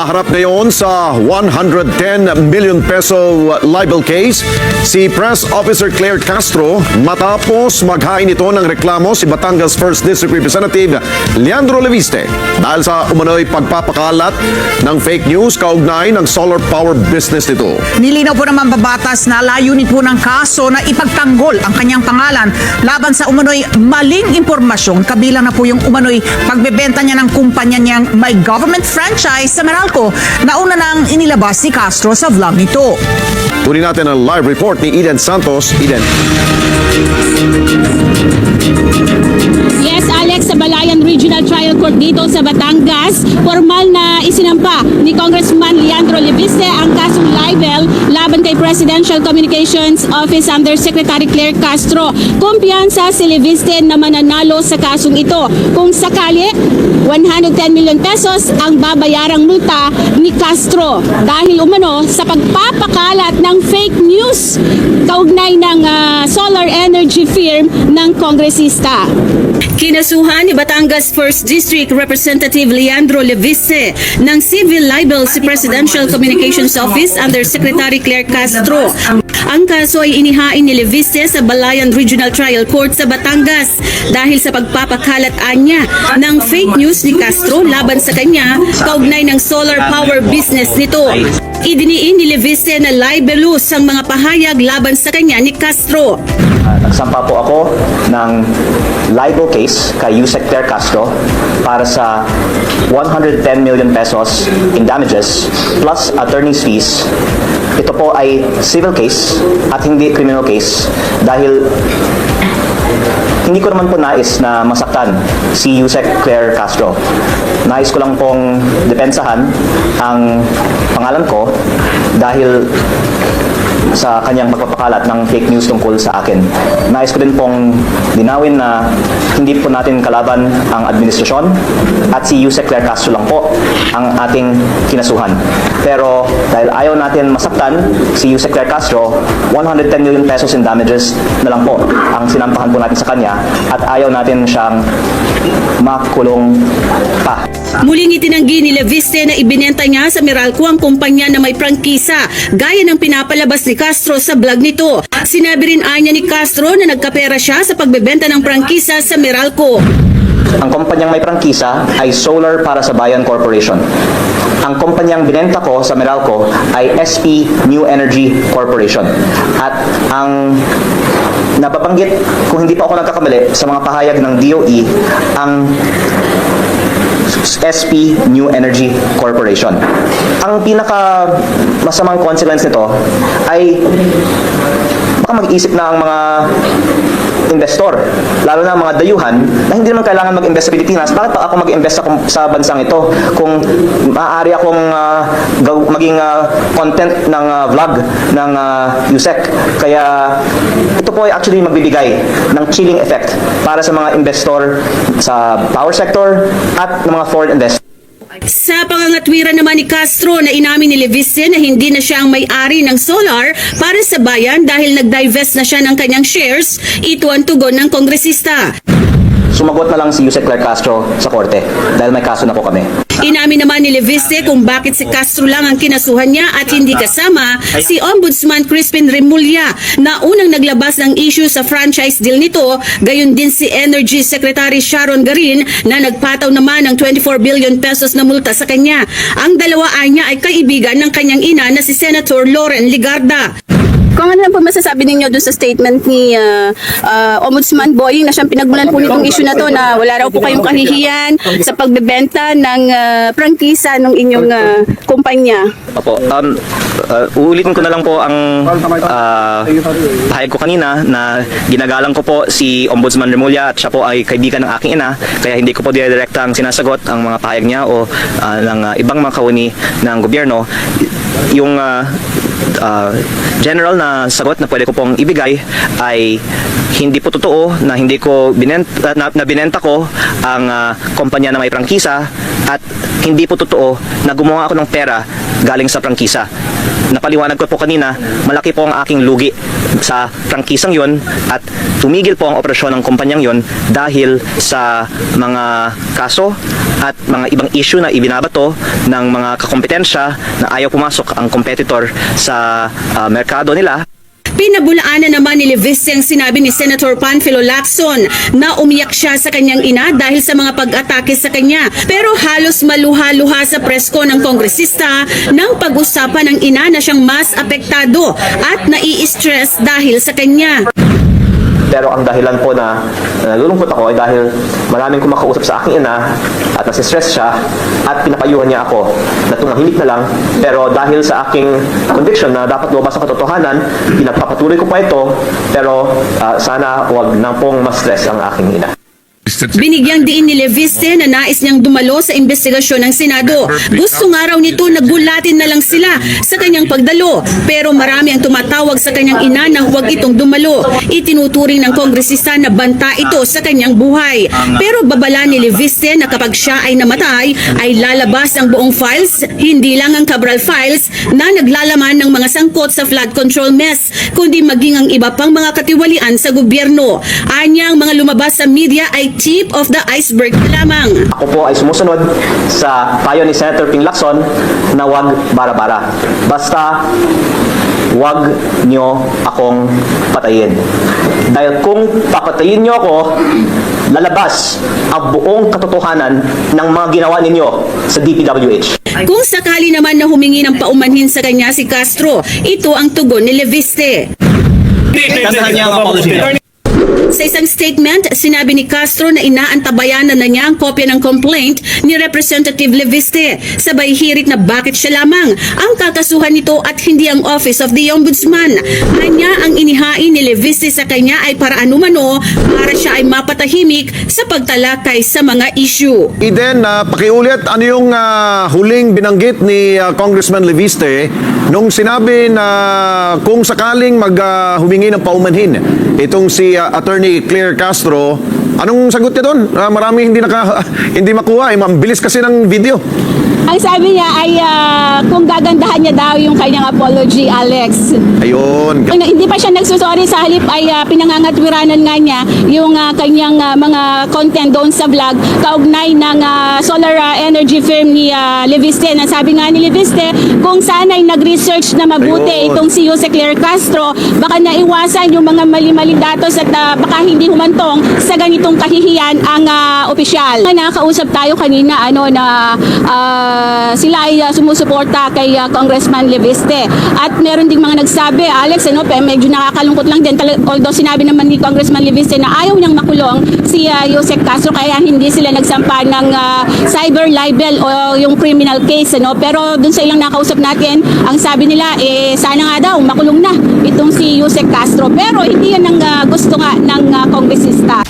Haharap ngayon sa 110 million peso libel case si Press Officer Claire Castro matapos maghain ito ng reklamo si Batangas 1st District Representative Leandro Leviste dahil sa umano'y pagpapakalat ng fake news kaugnay ng solar power business nito. Nilinaw po naman babatas na layunin po ng kaso na ipagtanggol ang kanyang pangalan laban sa umano'y maling impormasyon, kabilang na po yung umano'y pagbebenta niya ng kumpanya niyang may government franchise sa Meralco na una nang inilabas ni Castro sa vlog nito. Kunin natin ang live report ni Eden Santos. Eden. Yes, Alex, sa Balayan Regional Trial Court dito sa Batangas, formal na isinampa ni Congressman Leandro Leviste ang kasong libel laban kay Presidential Communications Office Undersecretary Claire Castro. Kumpiyansa si Leviste na mananalo sa kasong ito. Kung sakali, 110 million pesos ang babayarang multa ni Castro dahil umano sa pagpapakalat ng fake news kaugnay ng solar energy firm ng kongresista. Kinasuhan ni Batangas 1st District Representative Leandro Leviste ng civil libel si Presidential Communications Office under Secretary Claire Castro. Ang kaso ay inihain ni Leviste sa Balayan Regional Trial Court sa Batangas dahil sa pagpapakalat niya ng fake news ni Castro laban sa kanya kaugnay ng solar power business nito. Idiniin ni Leviste na libelous ang mga pahayag laban sa kanya ni Castro. Nagsampa po ako ng libel case kay Yusek Claire Castro para sa 110 million pesos in damages plus attorney's fees. Ito po ay civil case at hindi criminal case dahil hindi ko naman po nais na masaktan si Yusek Claire Castro. Nais ko lang pong depensahan ang pangalan ko dahil sa kanyang magpapakalat ng fake news tungkol sa akin. Nais ko din pong linawin na hindi po natin kalaban ang administrasyon at si Yusek Claire Castro lang po ang ating kinasuhan. Pero dahil ayaw natin masaktan si Yusek Claire Castro, 110 million pesos in damages na lang po ang sinampahan po natin sa kanya at ayaw natin siyang makulong pa. Muling itinanggi ni Leviste na ibinenta niya sa Meralco ang kumpanya na may prangkisa gaya ng pinapalabas ni Castro sa vlog nito. Sinabi rin anya ni Castro na nagkapera siya sa pagbebenta ng prangkisa sa Meralco. Ang kumpanyang may prangkisa ay Solar para sa Bayan Corporation. Ang kumpanyang binenta ko sa Meralco ay SP New Energy Corporation. At ang napabanggit, kung hindi pa ako nagkakamali, sa mga pahayag ng DOE, ang SP New Energy Corporation. Ang pinaka masamang consequence nito ay baka mag-isip na ang mga investor, lalo na ang mga dayuhan na hindi naman kailangan mag-invest sa Pilipinas. Bakit pa ako mag-invest sa bansang ito kung maaari akong maging content ng vlog ng Yusek? Kaya ito po ay actually magbibigay ng chilling effect para sa mga investor sa power sector at ng mga foreign investors. Sa pangangatwiran naman ni Castro na inamin ni Leviste na hindi na siya ang may-ari ng solar para sa bayan dahil nag-divest na siya ng kanyang shares, ito ang tugon ng kongresista. Sumagot na lang si Yusek Claire Castro sa korte dahil may kaso na po kami. Inamin naman ni Leviste kung bakit si Castro lang ang kinasuhan niya at hindi kasama si Ombudsman Crispin Remulla na unang naglabas ng issue sa franchise deal nito, gayon din si Energy Secretary Sharon Garin na nagpataw naman ng 24 billion pesos na multa sa kanya. Ang dalawa niya ay kaibigan ng kanyang ina na si Senator Loren Legarda. Kung ano lang po masasabi ninyo doon sa statement ni Ombudsman Boying na siyang pinagmulan po nitong issue na to na wala raw po kayong kahihiyan sa pagbebenta ng prangkisa ng inyong kumpanya. Opo, uulitin ko na lang po ang pahayag ko kanina na ginagalang ko po si Ombudsman Remulla at siya po ay kaibigan ng aking ina, kaya hindi ko po direktang sinasagot ang mga pahayag niya o ng ibang mga kauni ng gobyerno. Yung general na sagot na pwede ko pong ibigay ay hindi po totoo na hindi ko binenta ko ang kumpanya na may prangkisa at hindi po totoo na gumawa ako ng pera galing sa prangkisa. Napaliwanag ko po kanina, malaki po ang aking lugi sa prangkisang yon at tumigil po ang operasyon ng kumpanyang yon dahil sa mga kaso at mga ibang issue na ibinabato ng mga kakompetensya na ayaw pumasok ang competitor sa merkado nila. Pinabulaanan naman ni Leviste ang sinabi ni Senator Panfilo Lacson na umiyak siya sa kanyang ina dahil sa mga pag-atake sa kanya. Pero halos maluha-luha sa presko ng kongresista nang pag-usapan ng ina na siyang mas apektado at nai-stress dahil sa kanya. Pero ang dahilan po na nalulungkot ako ay dahil maraming kumakausap sa aking ina at nasistress siya at pinapayuhan niya ako na tumahimik na lang. Pero dahil sa aking conviction na dapat lumabas ang katotohanan, pinagpapatuloy ko pa ito, pero sana wag na pong ma-stress ang aking ina. Binigyang diin ni Leviste na nais niyang dumalo sa investigasyon ng Senado. Gusto nga raw nito na gulatin na lang sila sa kanyang pagdalo. Pero marami ang tumatawag sa kanyang ina na huwag itong dumalo. Itinuturing ng kongresista na banta ito sa kanyang buhay. Pero babala ni Leviste na kapag siya ay namatay, ay lalabas ang buong files, hindi lang ang Cabral files na naglalaman ng mga sangkot sa flood control mess, kundi maging ang iba pang mga katiwalian sa gobyerno. Anya ang mga lumabas sa media ay tip of the iceberg lamang. Ako po ay sumusunod sa payo ni Senator Ping Lacson na wag bara-bara. Basta wag nyo akong patayin. Dahil kung papatayin nyo ako, lalabas ang buong katotohanan ng mga ginawa ninyo sa DPWH. Kung sakali naman na humingi ng paumanhin sa kanya si Castro, ito ang tugon ni Leviste. Kantahan niya ang apology. Sa isang statement, sinabi ni Castro na inaantabayanan na niya ang kopya ng complaint ni Representative Leviste. Sabay hirit na bakit siya lamang ang kakasuhan nito at hindi ang Office of the Ombudsman. Anya ang inihain ni Leviste sa kanya ay para anumano para siya ay mapatahimik sa pagtalakay sa mga issue. Eden, pakiulit, ano yung huling binanggit ni Congressman Leviste nung sinabi na kung sakaling humingi ng paumanhin itong si Attorney Claire Castro, anong sagot niya doon? Marami hindi makuha, mabilis kasi ng video. Ang sabi niya ay kung gagandahan niya daw yung kanyang apology, Alex. Ayun. Hindi pa siya nagsusorry, sa halip ay pinangangatwiranan nga niya yung kanyang mga content doon sa vlog kaugnay ng solar energy firm ni Leviste. Na sabi nga ni Leviste, kung sana'y nag-research na mabuti Ayun. itong si Jose Claire Castro, baka naiwasan yung mga mali-maling datos at baka hindi humantong sa ganitong kahihiyan ang opisyal. Nakakausap tayo kanina sila ay sumusuporta kay Congressman Leviste. At meron ding mga nagsabi, Alex, medyo nakakalungkot lang din. Although sinabi naman ni Congressman Leviste na ayaw niyang makulong si Jose Castro, kaya hindi sila nagsampa ng cyber libel o yung criminal case. Pero dun sa ilang nakausap natin, ang sabi nila, sana nga daw makulong na itong si Jose Castro. Pero hindi yan ang gusto nga ng kongresista.